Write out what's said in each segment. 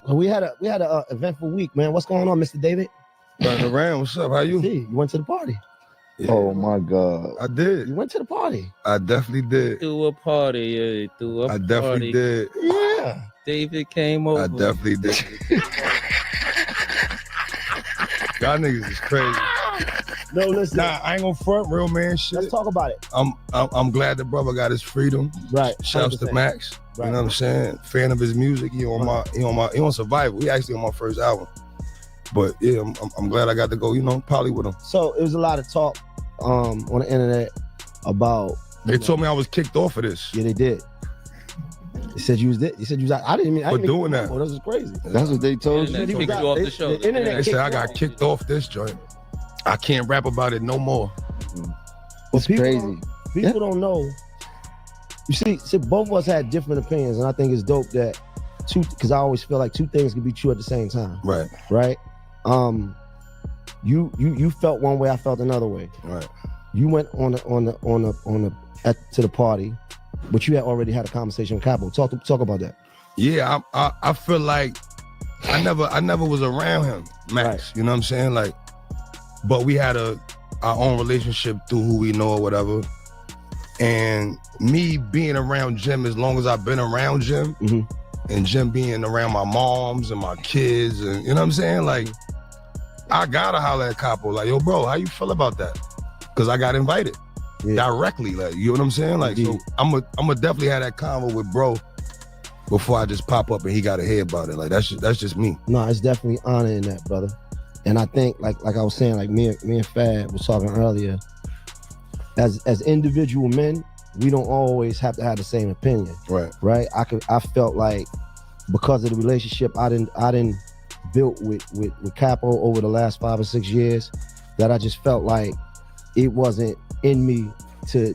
Well, we had a eventful week, man. What's going on, Mr. David? Running around. What's up? How you? See, you went to the party. Yeah. Oh my God. I did. You went to the party. I definitely did. Threw a party, yeah. Threw a I party. definitely did. Yeah. David came over. I definitely did. Y'all niggas is crazy. No, listen. Nah, I ain't gonna front, real man shit. Let's talk about it. I'm glad the brother got his freedom. Right. Shouts to 100%. Max. Right. You know what I'm saying? Fan of his music. He on Survival. He actually on my first album. But yeah, I'm glad I got to go, poly with him. So it was a lot of talk on the internet about. They told me I was kicked off of this. Yeah, they did. They said you was it. They said you was. I didn't mean. For doing that. Oh, this is crazy. That's what they told you. They He was kicked out. you off They- the show. the internet They said I kicked got off. kicked off this joint. I can't rap about it no more. It's people crazy. People don't know. You see, both of us had different opinions, and I think it's dope that because I always feel like two things can be true at the same time. Right. Right. You felt one way, I felt another way. Right. You went to the party, but you had already had a conversation with Capo. Talk about that. Yeah, I feel like I never was around him, Max. Right. You know what I'm saying? Like, but we had our own relationship through who we know or whatever. And me being around Jim as long as I've been around Jim, and Jim being around my moms and my kids, and you know what I'm saying? Like, I gotta holler at Capo, like, yo, bro, how you feel about that? Because I got invited directly, like, you know what I'm saying? Like, so I'm a definitely have that convo with bro before I just pop up and he gotta hear about it. Like, that's just me. No, it's definitely honor in that, brother. And I think, like I was saying, like me and Fad was talking earlier, as individual men, we don't always have to have the same opinion. Right. I felt like because of the relationship I didn't built with Capo over the last 5 or 6 years, that I just felt like it wasn't in me to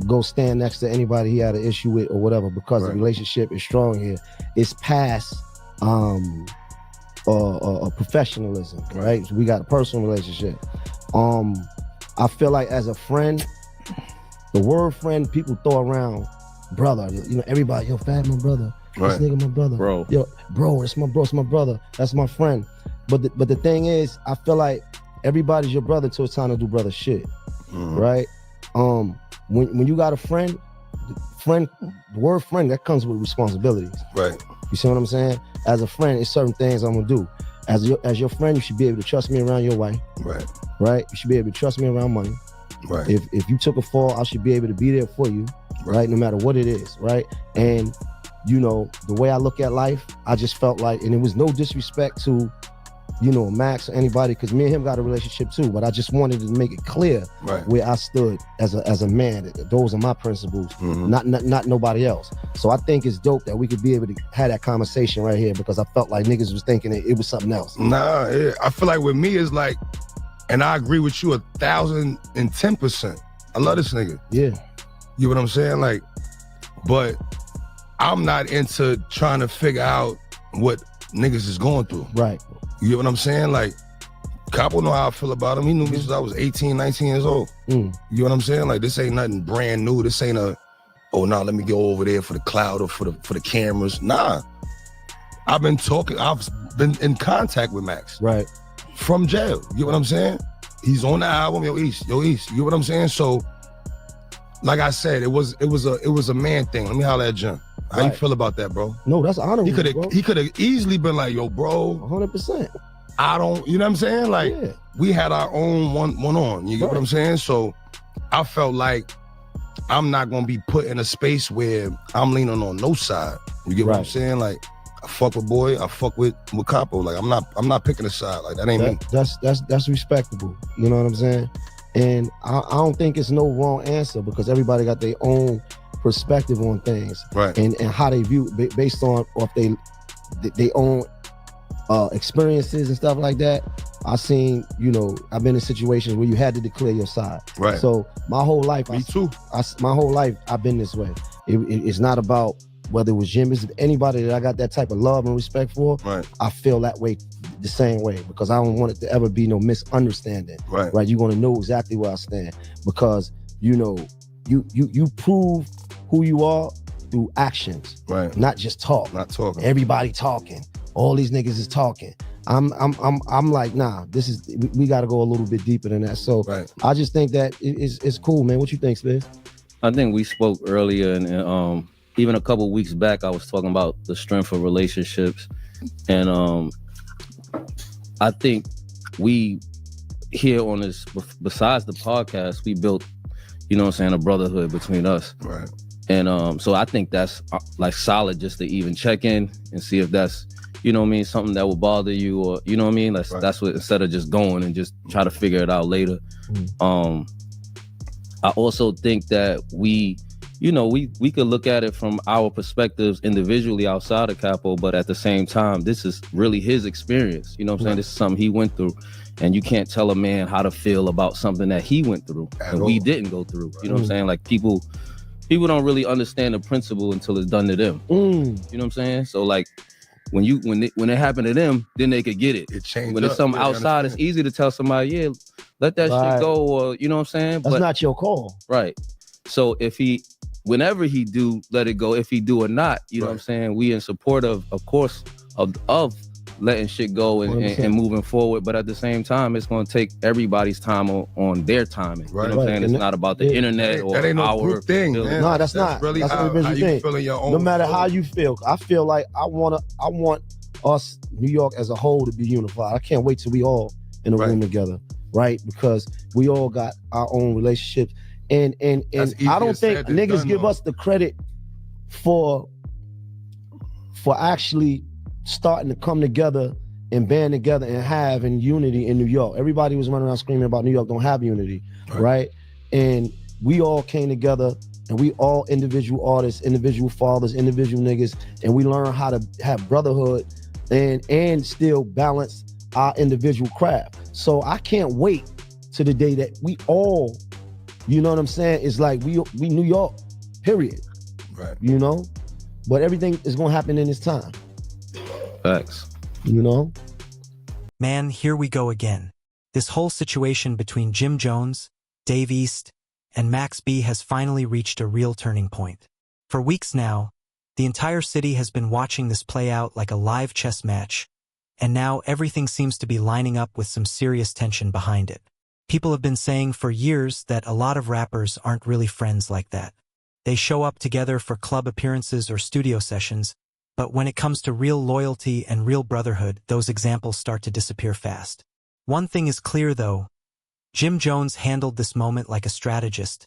go stand next to anybody he had an issue with or whatever, because the relationship is strong here. It's past professionalism, right? So we got a personal relationship. I feel like as a friend, the word friend people throw around, brother. Everybody, yo, Fad, my brother. This nigga, my brother. Bro. Yo, bro, it's my brother. That's my friend. But the thing is, I feel like everybody's your brother till it's time to do brother shit, right? When you got a friend, the word friend, that comes with responsibilities. Right. You see what I'm saying? As a friend, it's certain things I'm gonna do. As your friend, you should be able to trust me around your wife. Right. You should be able to trust me around money. Right. If you took a fall, I should be able to be there for you. Right. No matter what it is. Right. And the way I look at life, I just felt like, and it was no disrespect to, Max or anybody, because me and him got a relationship too, but I just wanted to make it clear where I stood as a man. Those are my principles, not nobody else. So I think it's dope that we could be able to have that conversation right here, because I felt like niggas was thinking it was something else. Nah, I feel like with me it's like, and I agree with you 1,010%. I love this nigga. Yeah. You know what I'm saying? Like, but I'm not into trying to figure out what niggas is going through. Right. You get what I'm saying? Like, Capo know how I feel about him. He knew me since I was 18, 19 years old. You know what I'm saying? Like, this ain't nothing brand new. This ain't let me go over there for the cloud or for the cameras. Nah. I've been in contact with Max. Right. From jail. You know what I'm saying? He's on the album, Yo East. You know what I'm saying? So, like I said, it was a man thing. Let me holler at Jim. How you feel about that, bro? No, that's honorable. He could have easily been like, yo, bro. 100%. I don't, you know what I'm saying? Like, we had our own one on. You get what I'm saying? So I felt like I'm not gonna be put in a space where I'm leaning on no side. You get what I'm saying? Like, I fuck with boy, I fuck with Capo. Like, I'm not picking a side. Like, that ain't me. That's respectable. You know what I'm saying? And I don't think it's no wrong answer, because everybody got their own perspective on things, and how they view based on or if they own experiences and stuff like that. I've been in situations where you had to declare your side. Right. So my whole life, me too. My whole life I've been this way. It's not about whether it was Jim, it's anybody that I got that type of love and respect for. Right. I feel that way the same way, because I don't want it to ever be no misunderstanding. Right. You're gonna know exactly where I stand, because you prove who you are through actions, Right. not just talk. Not talking. Everybody talking. All these niggas is talking. I'm like, nah, we got to go a little bit deeper than that. So Right. I just think that it's cool, man. What you think, Spiz? I think we spoke earlier, and even a couple weeks back, I was talking about the strength of relationships, and I think we here on this, besides the podcast, we built, you know what I'm saying, a brotherhood between us. Right. And so I think that's like solid just to even check in and see if that's, you know what I mean, something that will bother you, or, you know what I mean? That's what, instead of just going and just try to figure it out later. I also think that we could look at it from our perspectives individually outside of Capo, but at the same time, this is really his experience. You know what I'm saying? This is something he went through, and you can't tell a man how to feel about something that he went through and we didn't go through. You know what I'm saying? Like people don't really understand the principle until it's done to them. You know what I'm saying? So like when it happened to them, then they could get it. It changed. When it's something outside, it's easy to tell somebody, yeah, let that shit go, or you know what I'm saying? That's not your call. Right. So whenever he do let it go, if he do or not, you know what I'm saying? We in support of course, of letting shit go and moving forward. But at the same time, it's going to take everybody's time on their timing. Right. You know what I'm saying? It's not about the internet or that ain't no our group thing, man. No, that's not. Really that's how you feel in your own. No matter how you feel, I feel like I want us, New York as a whole, to be unified. I can't wait till we all in a room together, right? Because we all got our own relationships. And I don't think niggas give us the credit for actually starting to come together and band together and having unity in New York. Everybody was running around screaming about New York don't have unity, right? And we all came together, and we all individual artists, individual fathers, individual niggas, and we learned how to have brotherhood and still balance our individual craft. So I can't wait to the day that we all, you know what I'm saying? It's like we New York, period. Right. You know? But everything is gonna happen in its time. Facts. You know? Man, here we go again. This whole situation between Jim Jones, Dave East, and Max B has finally reached a real turning point. For weeks now, the entire city has been watching this play out like a live chess match, and now everything seems to be lining up with some serious tension behind it. People have been saying for years that a lot of rappers aren't really friends like that. They show up together for club appearances or studio sessions, but when it comes to real loyalty and real brotherhood, those examples start to disappear fast. One thing is clear though, Jim Jones handled this moment like a strategist,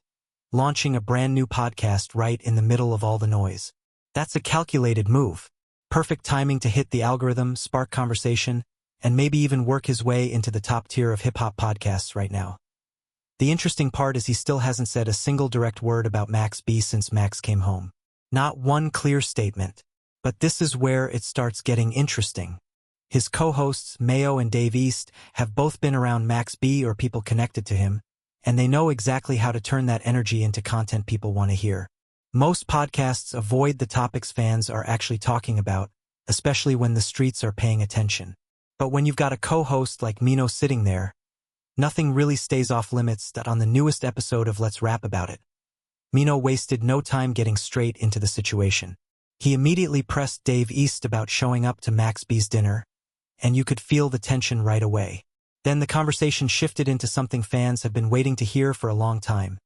launching a brand new podcast right in the middle of all the noise. That's a calculated move. Perfect timing to hit the algorithm, spark conversation, and maybe even work his way into the top tier of hip-hop podcasts right now. The interesting part is he still hasn't said a single direct word about Max B since Max came home. Not one clear statement. But this is where it starts getting interesting. His co-hosts, Mayo and Dave East, have both been around Max B or people connected to him, and they know exactly how to turn that energy into content people want to hear. Most podcasts avoid the topics fans are actually talking about, especially when the streets are paying attention. But when you've got a co-host like Mino sitting there, nothing really stays off limits. That on the newest episode of Let's Rap About It, Mino wasted no time getting straight into the situation. He immediately pressed Dave East about showing up to Max B's dinner, and you could feel the tension right away. Then the conversation shifted into something fans have been waiting to hear for a long time.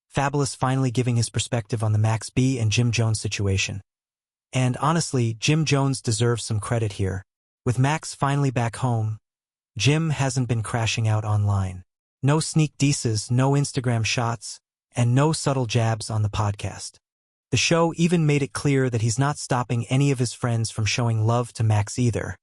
Fabulous finally giving his perspective on the Max B and Jim Jones situation. And honestly, Jim Jones deserves some credit here. With Max finally back home, Jim hasn't been crashing out online. No sneak disses, no Instagram shots, and no subtle jabs on the podcast. The show even made it clear that he's not stopping any of his friends from showing love to Max either,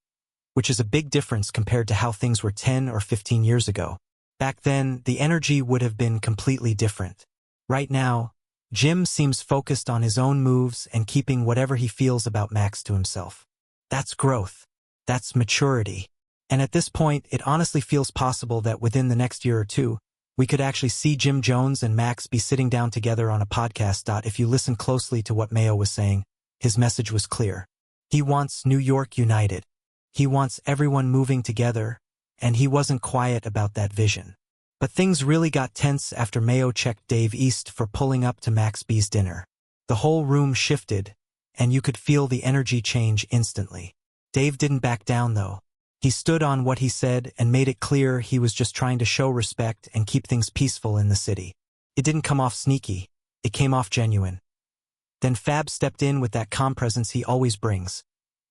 which is a big difference compared to how things were 10 or 15 years ago. Back then, the energy would have been completely different. Right now, Jim seems focused on his own moves and keeping whatever he feels about Max to himself. That's growth. That's maturity. And at this point, it honestly feels possible that within the next year or two, we could actually see Jim Jones and Max be sitting down together on a podcast. If you listen closely to what Mayo was saying, his message was clear. He wants New York united. He wants everyone moving together, and he wasn't quiet about that vision. But things really got tense after Mayo checked Dave East for pulling up to Max B's dinner. The whole room shifted, and you could feel the energy change instantly. Dave didn't back down, though. He stood on what he said and made it clear he was just trying to show respect and keep things peaceful in the city. It didn't come off sneaky. It came off genuine. Then Fab stepped in with that calm presence he always brings,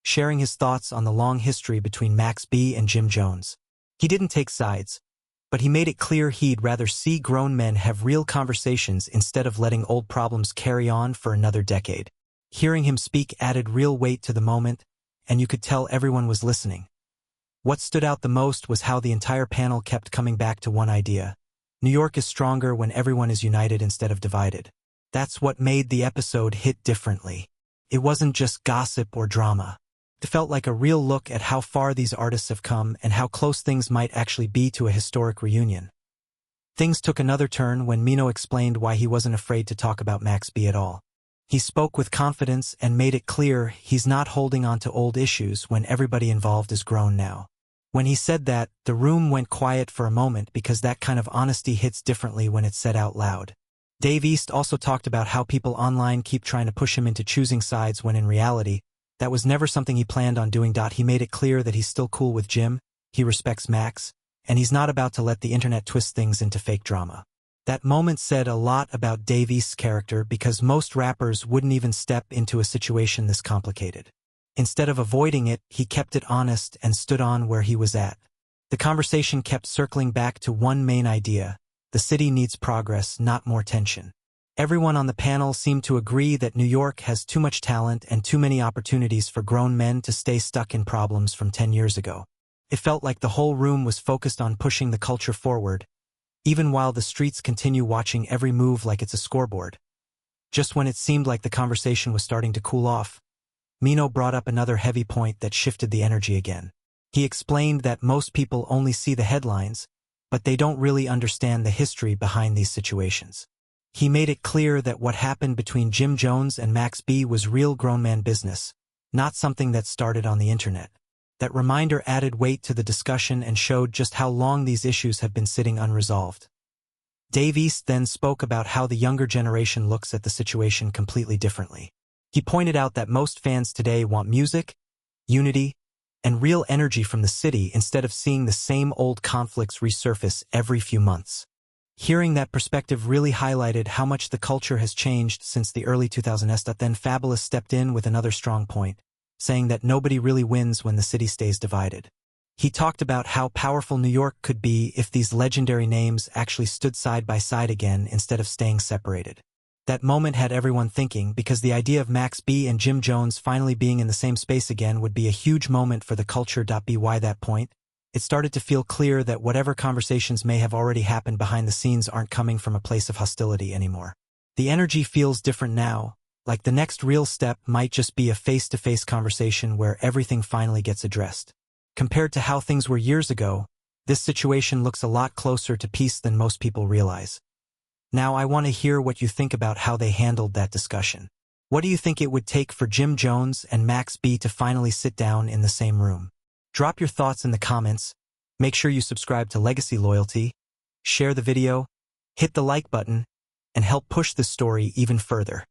sharing his thoughts on the long history between Max B and Jim Jones. He didn't take sides, but he made it clear he'd rather see grown men have real conversations instead of letting old problems carry on for another decade. Hearing him speak added real weight to the moment, and you could tell everyone was listening. What stood out the most was how the entire panel kept coming back to one idea. New York is stronger when everyone is united instead of divided. That's what made the episode hit differently. It wasn't just gossip or drama. It felt like a real look at how far these artists have come and how close things might actually be to a historic reunion. Things took another turn when Mino explained why he wasn't afraid to talk about Max B at all. He spoke with confidence and made it clear he's not holding on to old issues when everybody involved is grown now. When he said that, the room went quiet for a moment because that kind of honesty hits differently when it's said out loud. Dave East also talked about how people online keep trying to push him into choosing sides when in reality, that was never something he planned on doing. He made it clear that he's still cool with Jim, he respects Max, and he's not about to let the internet twist things into fake drama. That moment said a lot about Dave East's character because most rappers wouldn't even step into a situation this complicated. Instead of avoiding it, he kept it honest and stood on where he was at. The conversation kept circling back to one main idea: the city needs progress, not more tension. Everyone on the panel seemed to agree that New York has too much talent and too many opportunities for grown men to stay stuck in problems from 10 years ago. It felt like the whole room was focused on pushing the culture forward, even while the streets continue watching every move like it's a scoreboard. Just when it seemed like the conversation was starting to cool off, Mino brought up another heavy point that shifted the energy again. He explained that most people only see the headlines, but they don't really understand the history behind these situations. He made it clear that what happened between Jim Jones and Max B was real grown man business, not something that started on the internet. That reminder added weight to the discussion and showed just how long these issues have been sitting unresolved. Dave East then spoke about how the younger generation looks at the situation completely differently. He pointed out that most fans today want music, unity, and real energy from the city instead of seeing the same old conflicts resurface every few months. Hearing that perspective really highlighted how much the culture has changed since the early 2000s. Then Fabulous stepped in with another strong point, saying that nobody really wins when the city stays divided. He talked about how powerful New York could be if these legendary names actually stood side by side again instead of staying separated. That moment had everyone thinking because the idea of Max B and Jim Jones finally being in the same space again would be a huge moment for the culture. By that point, it started to feel clear that whatever conversations may have already happened behind the scenes aren't coming from a place of hostility anymore. The energy feels different now, like the next real step might just be a face-to-face conversation where everything finally gets addressed. Compared to how things were years ago, this situation looks a lot closer to peace than most people realize. Now I want to hear what you think about how they handled that discussion. What do you think it would take for Jim Jones and Max B to finally sit down in the same room? Drop your thoughts in the comments. Make sure you subscribe to Legacy Loyalty, share the video, hit the like button, and help push this story even further.